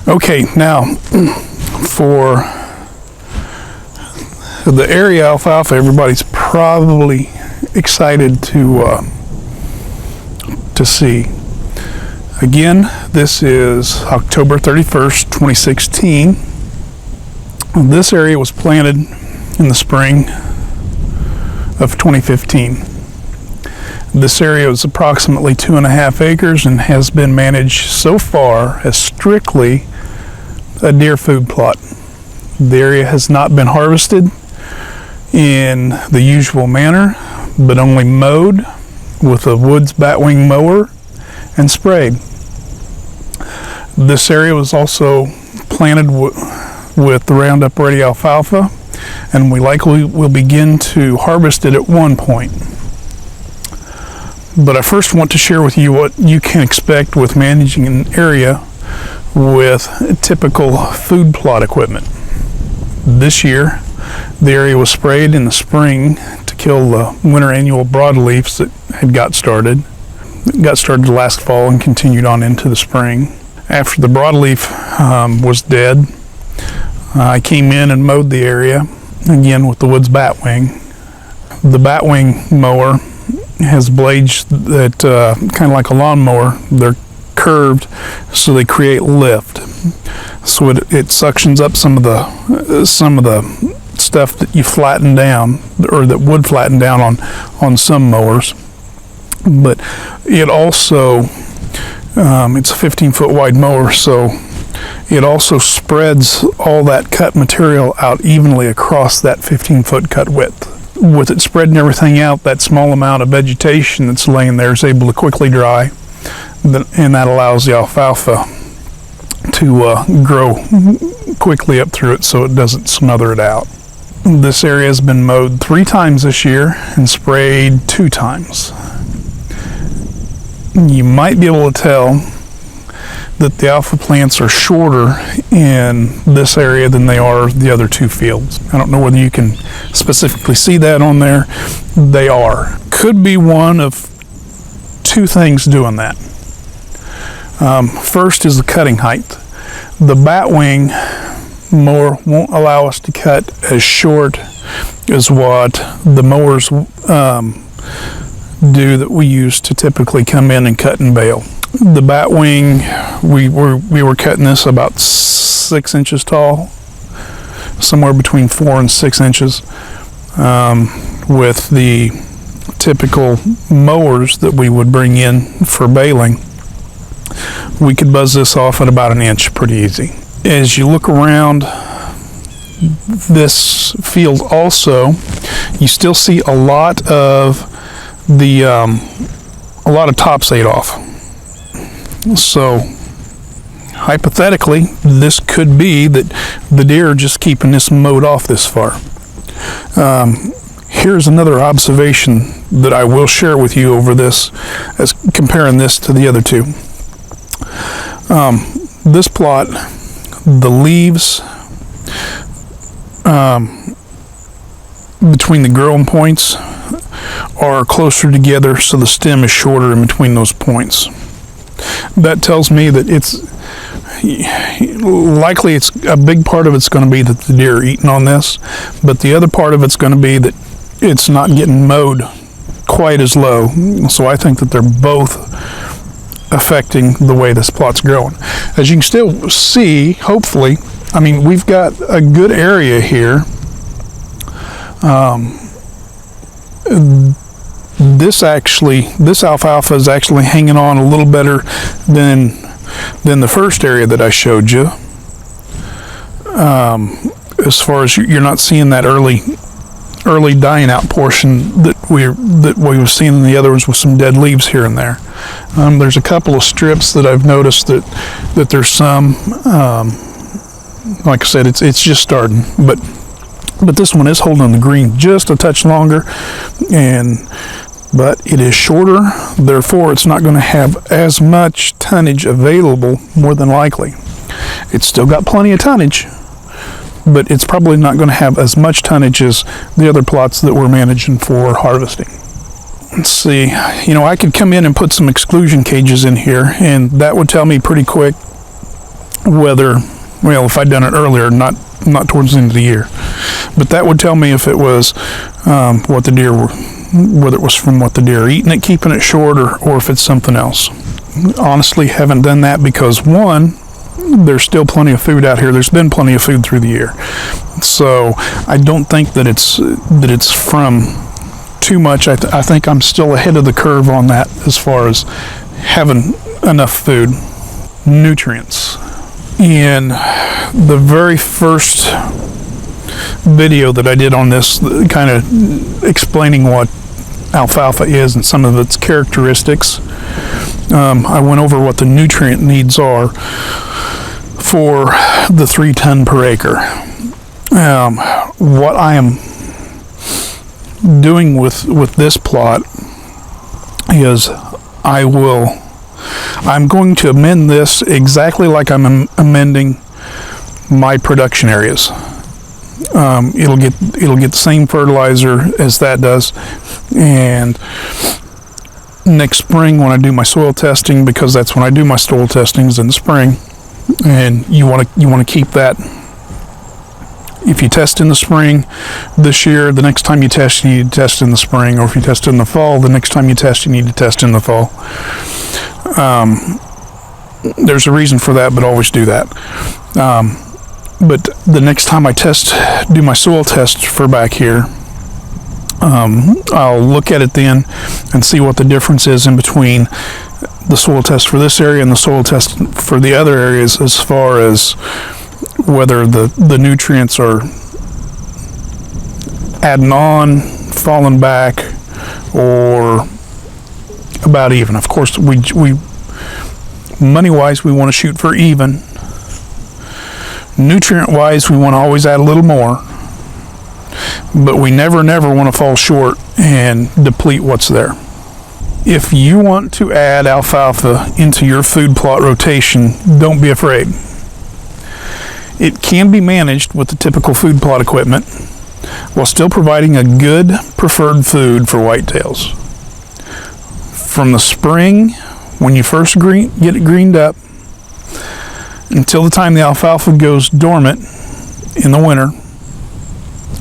Okay, now for the area alfalfa, everybody's probably excited to see. Again, this is October 31st, 2016. This area was planted in the spring of 2015. This area is approximately 2.5 acres and has been managed so far as strictly a deer food plot. The area has not been harvested in the usual manner, but only mowed with a Woods Batwing mower and sprayed. This area was also planted with the Roundup Ready alfalfa, and we likely will begin to harvest it at one point. But I first want to share with you what you can expect with managing an area with typical food plot equipment. This year, the area was sprayed in the spring to kill the winter annual broadleafs that had got started. It got started last fall and continued on into the spring. After the broadleaf was dead, I came in and mowed the area, again with the Woods Batwing. The Batwing mower has blades that kind of like a lawnmower. They're curved so they create lift. So it suctions up some of the stuff that you flatten down, or that would flatten down on some mowers. But it also it's a 15-foot wide mower, so it also spreads all that cut material out evenly across that 15-foot cut width. With it spreading everything out, that small amount of vegetation that's laying there is able to quickly dry, and that allows the alfalfa to grow quickly up through it so it doesn't smother it out. This area has been mowed 3 times this year and sprayed 2 times. You might be able to tell that the alpha plants are shorter in this area than they are the other 2 fields. I don't know whether you can specifically see that on there. They are. Could be one of 2 things doing that. First is the cutting height. The Batwing mower won't allow us to cut as short as what the mowers do that we use to typically come in and cut and bale. The Batwing, we were cutting this about 6 inches tall, somewhere between 4 and 6 inches. With the typical mowers that we would bring in for baling, we could buzz this off at about 1 inch pretty easy. As you look around this field also, you still see a lot of tops ate off. So hypothetically, this could be that the deer are just keeping this mowed off this far. Here's another observation that I will share with you over this, as comparing this to the other 2. This plot, the leaves between the growing points are closer together, so the stem is shorter in between those points. That tells me that it's a big part of it's going to be that the deer are eating on this, but the other part of it's going to be that it's not getting mowed quite as low. So I think that they're both affecting the way this plot's growing. As you can still see, hopefully, I mean, we've got a good area here. This alfalfa is actually hanging on a little better than the first area that I showed you. As far as you're not seeing that early dying out portion that we were seeing in the other ones with some dead leaves here and there. There's a couple of strips that I've noticed that there's some. Like I said, it's just starting, but this one is holding the green just a touch longer, but it is shorter, therefore it's not going to have as much tonnage available, more than likely. It's still got plenty of tonnage, but it's probably not going to have as much tonnage as the other plots that we're managing for harvesting. Let's see, I could come in and put some exclusion cages in here, and that would tell me pretty quick whether, well, if I'd done it earlier, not towards the end of the year. But that would tell me if it was what the deer were, whether it was from what the deer are eating it, keeping it short, or if it's something else. Honestly, haven't done that because, one, there's still plenty of food out here. There's been plenty of food through the year. So I don't think that it's from too much. I think I'm still ahead of the curve on that as far as having enough food. Nutrients. In the very first video that I did on this, kind of explaining what alfalfa is and some of its characteristics, I went over what the nutrient needs are for the 3 ton per acre. What I am doing with this plot is I'm going to amend this exactly like I'm amending my production areas. It'll get the same fertilizer as that does, and next spring when I do my soil testing, because that's when I do my soil testings in the spring, and you want to keep that. If you test in the spring this year, the next time you test, you need to test in the spring, or if you test in the fall, the next time you test, you need to test in the fall. There's a reason for that, but always do that. But the next time I do my soil test for back here, I'll look at it then and see what the difference is in between the soil test for this area and the soil test for the other areas, as far as whether the nutrients are adding on, falling back, or about even. Of course, we money-wise, we want to shoot for even. Nutrient-wise, we want to always add a little more, but we never want to fall short and deplete what's there. If you want to add alfalfa into your food plot rotation, don't be afraid. It can be managed with the typical food plot equipment while still providing a good preferred food for whitetails. From the spring, when you first get it greened up, until the time the alfalfa goes dormant in the winter,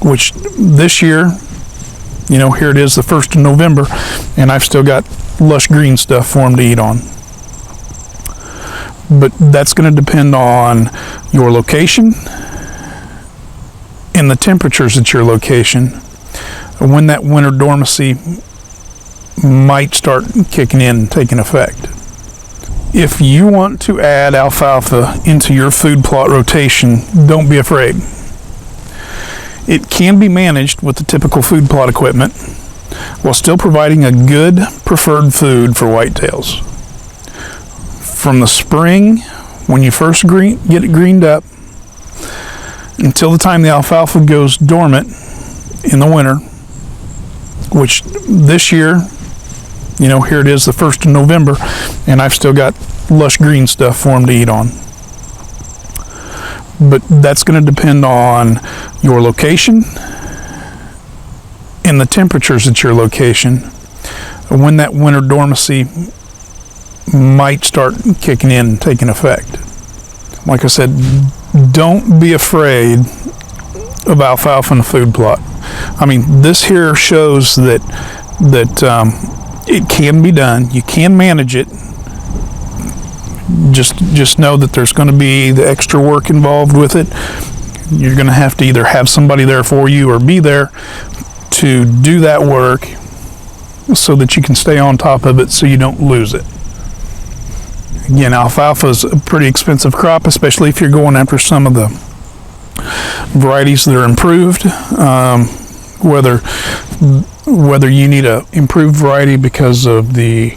which this year, here it is, the 1st of November, and I've still got lush green stuff for them to eat on. But that's going to depend on your location and the temperatures at your location, when that winter dormancy might start kicking in and taking effect. If you want to add alfalfa into your food plot rotation, don't be afraid. It can be managed with the typical food plot equipment while still providing a good preferred food for whitetails. From the spring, when you first get it greened up, until the time the alfalfa goes dormant in the winter, which this year, here it is, the 1st of November, and I've still got lush green stuff for them to eat on. But that's going to depend on your location and the temperatures at your location, when that winter dormancy might start kicking in and taking effect. Like I said, don't be afraid of alfalfa in the food plot. I mean, this here shows that it can be done. You can manage it. Just know that there's going to be the extra work involved with it. You're going to have to either have somebody there for you or be there to do that work so that you can stay on top of it so you don't lose it. Again, alfalfa is a pretty expensive crop, especially if you're going after some of the varieties that are improved. Whether you need a improved variety because of the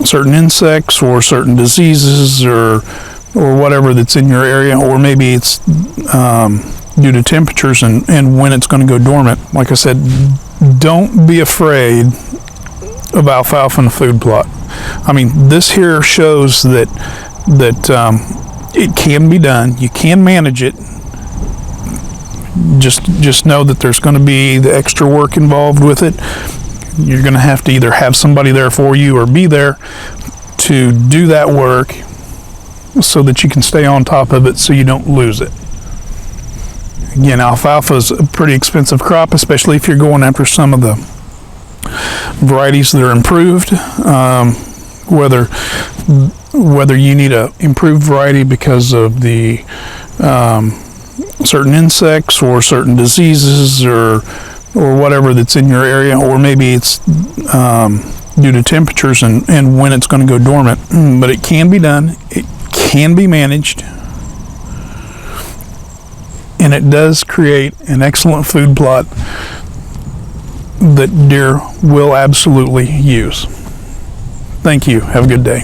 certain insects or certain diseases or whatever that's in your area, or maybe it's due to temperatures and when it's going to go dormant. Like I said, don't be afraid of alfalfa in the food plot. I mean, this here shows that it can be done. You can manage it. Just know that there's going to be the extra work involved with it. You're going to have to either have somebody there for you or be there to do that work so that you can stay on top of it so you don't lose it. Again, alfalfa is a pretty expensive crop, especially if you're going after some of the varieties that are improved. Whether you need a improved variety because of the certain insects or certain diseases or whatever that's in your area, or maybe it's due to temperatures and when it's going to go dormant. But it can be done. It can be managed. And it does create an excellent food plot that deer will absolutely use. Thank you. Have a good day.